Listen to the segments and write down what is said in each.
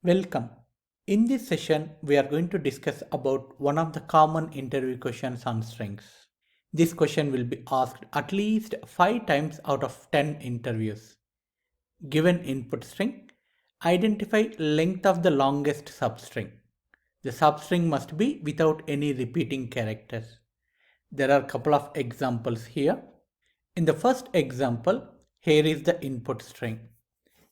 Welcome. In this session, we are going to discuss about one of the common interview questions on strings. This question will be asked at least 5 times out of 10 interviews. Given input string, identify length of the longest substring. The substring must be without any repeating characters. There are a couple of examples here. In the first example, here is the input string.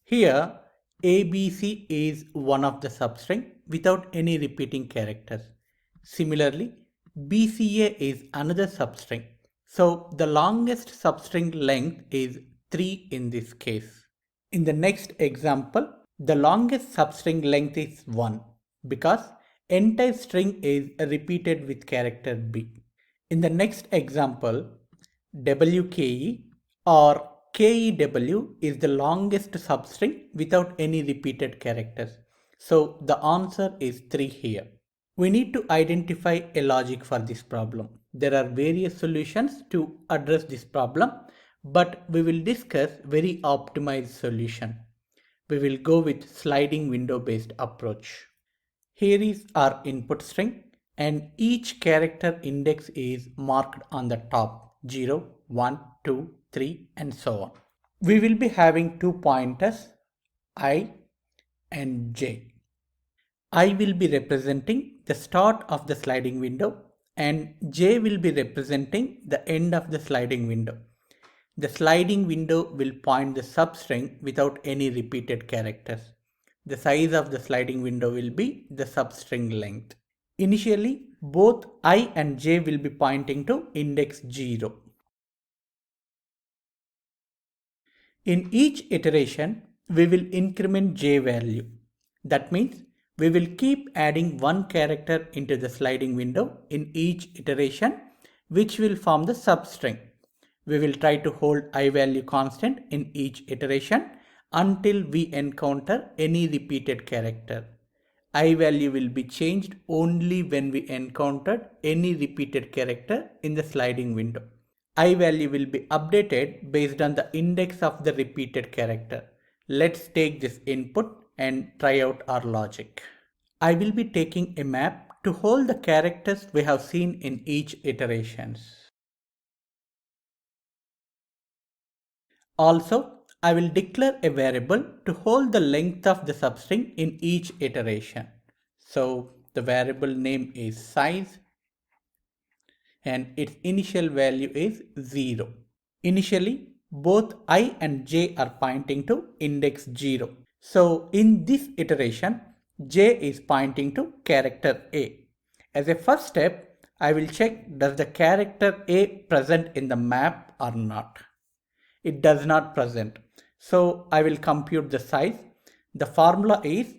Here, ABC is one of the substring without any repeating characters. Similarly, BCA is another substring. So the longest substring length is 3 in this case. In the next example, the longest substring length is 1 because entire string is repeated with character B. In the next example, WKE or KEW is the longest substring without any repeated characters. So the answer is 3 here. We need to identify a logic for this problem. There are various solutions to address this problem, but we will discuss very optimized solution. We will go with sliding window based approach. Here is our input string and each character index is marked on the top 0, 1, 2, 3 and so on. We will be having two pointers I and J. I will be representing the start of the sliding window and J will be representing the end of the sliding window. The sliding window will point the substring without any repeated characters. The size of the sliding window will be the substring length. Initially, both I and J will be pointing to index 0. In each iteration, we will increment J value. That means we will keep adding one character into the sliding window in each iteration, which will form the substring. We will try to hold I value constant in each iteration until we encounter any repeated character. I value will be changed only when we encountered any repeated character in the sliding window. I value will be updated based on the index of the repeated character. Let's take this input and try out our logic. I will be taking a map to hold the characters we have seen in each iterations. Also, I will declare a variable to hold the length of the substring in each iteration. So the variable name is size and its initial value is 0. Initially, both I and J are pointing to index 0. So in this iteration, J is pointing to character A. As a first step, I will check does the character A present in the map or not. It does not present. So I will compute the size. The formula is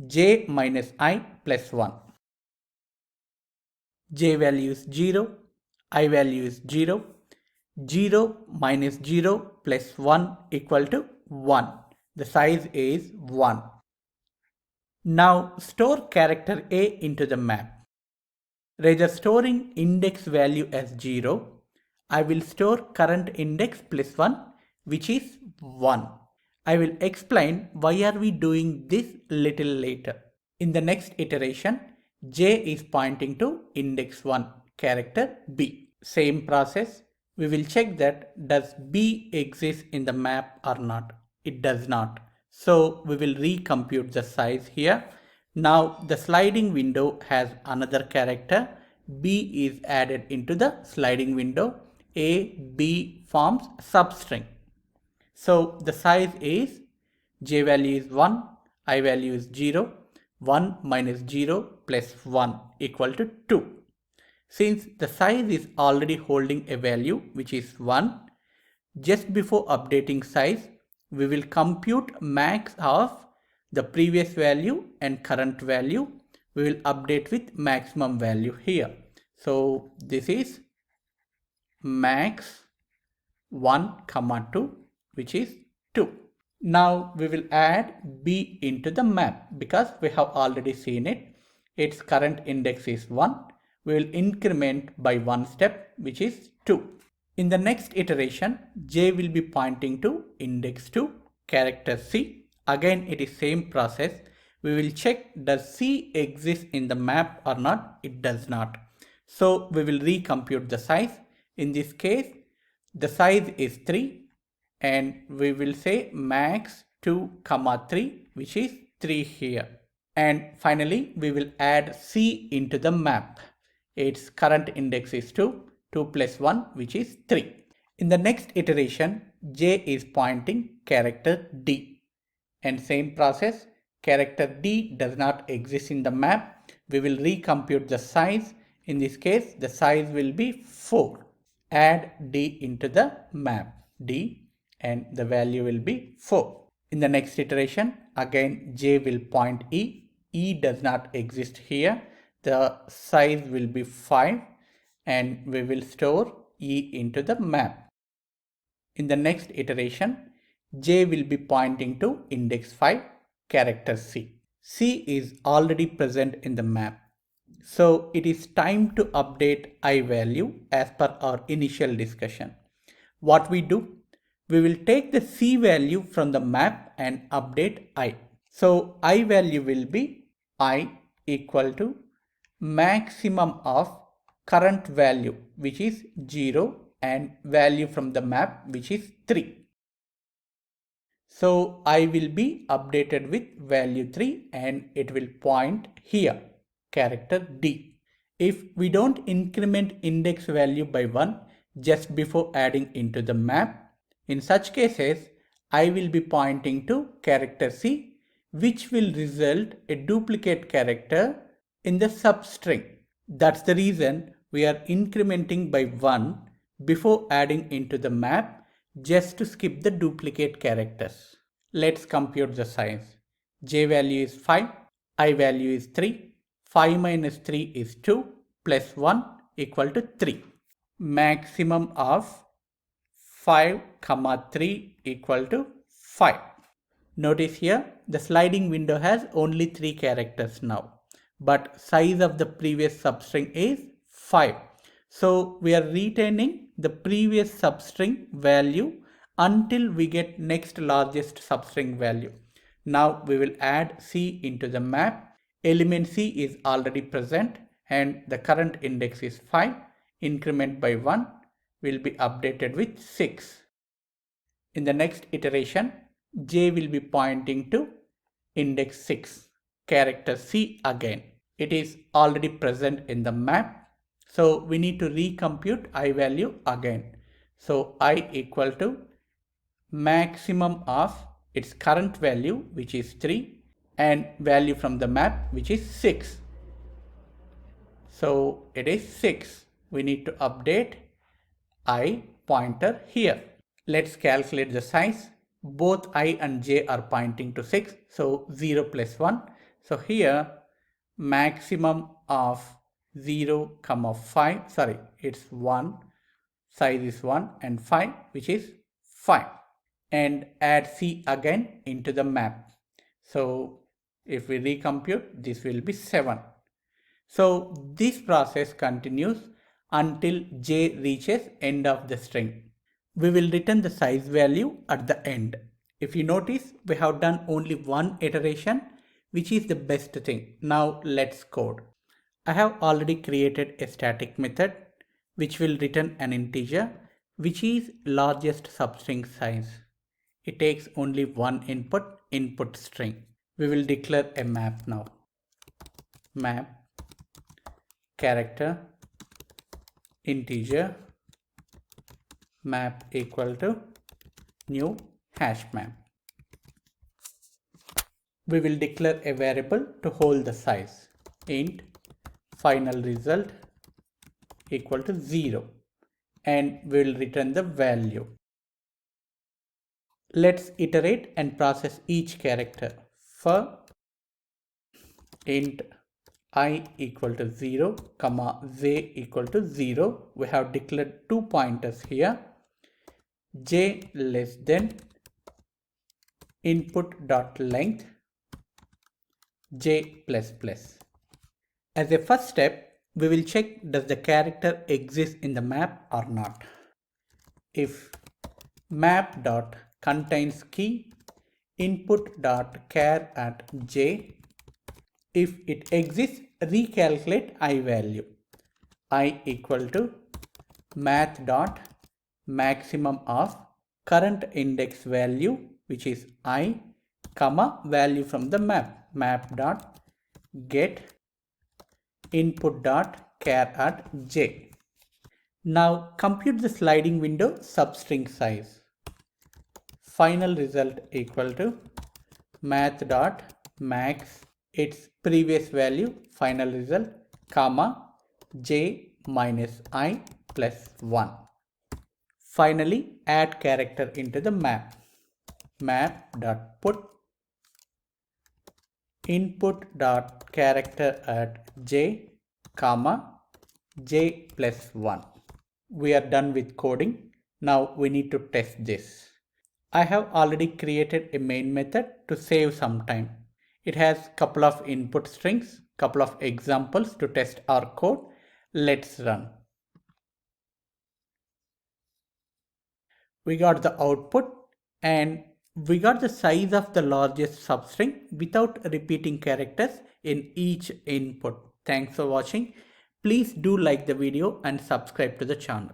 J minus I plus 1. J value is 0. I value is 0. 0 minus 0 plus 1 equal to 1. The size is 1. Now store character A into the map. Rather storing index value as 0, I will store current index plus 1, which is 1. I will explain why are we doing this little later. In the next iteration, J is pointing to index 1, character B. Same process. We will check that does B exist in the map or not. It does not. So we will recompute the size here. Now the sliding window has another character. B is added into the sliding window. A, B forms substring. So the size is J value is 1, I value is 0. 1 minus 0 plus 1 equal to 2. Since the size is already holding a value which is 1, just before updating size, we will compute max of the previous value and current value. We will update with maximum value here. So this is max 1, 2, which is 2. Now we will add B into the map because we have already seen it. Its current index is 1. We will increment by one step, which is 2. In the next iteration, J will be pointing to index 2, character C. Again, it is same process. we will check does C exist in the map or not. It does not. So we will recompute the size. In this case, the size is 3 and we will say max 2 comma 3, which is 3 here. And finally, we will add C into the map. Its current index is 2, 2 plus 1, which is 3. In the next iteration, J is pointing character D. And same process, character D does not exist in the map. We will recompute the size. In this case, the size will be 4. Add D into the map, D, and the value will be 4. In the next iteration, again J will point E. E does not exist here. The size will be 5 and we will store E into the map. In the next iteration, J will be pointing to index 5, character C. C is already present in the map. So it is time to update I value as per our initial discussion. What we do? We will take the C value from the map and update I. So I value will be I equal to maximum of current value, which is 0, and value from the map, which is 3. So I will be updated with value 3 and it will point here, character D. If we don't increment index value by 1 just before adding into the map, in such cases, I will be pointing to character C, which will result a duplicate character in the substring. That's the reason we are incrementing by 1 before adding into the map just to skip the duplicate characters. Let's compute the size. J value is 5, I value is 3, 5 minus 3 is 2, plus 1 equal to 3. Maximum of 5, 3 equal to 5. Notice here the sliding window has only 3 characters now, but size of the previous substring is 5. So we are retaining the previous substring value until we get next largest substring value. Now we will add C into the map. Element C is already present and the current index is 5. Increment by 1 will be updated with 6. In the next iteration, J will be pointing to index 6, character C again. It is already present in the map. So we need to recompute I value again. So I equal to maximum of its current value, which is 3, and value from the map, which is 6. So it is 6. We need to update I pointer here. Let's calculate the size. Both I and J are pointing to 6. So 0 plus 1. So here maximum of 0, 5, sorry, it's 1. Size is 1 and 5, which is 5. And add C again into the map. So if we recompute, this will be 7. So this process continues until J reaches end of the string. We will return the size value at the end. If you notice, we have done only one iteration, which is the best thing. Now let's code. I have already created a static method which will return an integer which is largest substring size. It takes only one input string. We will declare a map now. Map character integer map equal to new hash map. We will declare a variable to hold the size. Int final result equal to 0 and we will return the value. Let's iterate and process each character. For int I equal to 0, j equal to 0, we have declared two pointers here. J less than input dot length j plus plus. As a first step, we will check does the character exist in the map or not. If map dot contains key input dot char at j If it exists, recalculate I value. I equal to math dot maximum of current index value, which is I, comma value from the map dot get input dot char at j. Now compute the sliding window substring size. Final result equal to math dot max its previous value final result comma j minus I plus 1. Finally, add character into the map. Map dot put input dot character at j comma j plus 1. We are done with coding. Now we need to test this. I have already created a main method to save some time. It has couple of input strings, couple of examples to test our code. Let's run. We got the output and we got the size of the largest substring without repeating characters in each input. Thanks for watching. Please do like the video and subscribe to the channel.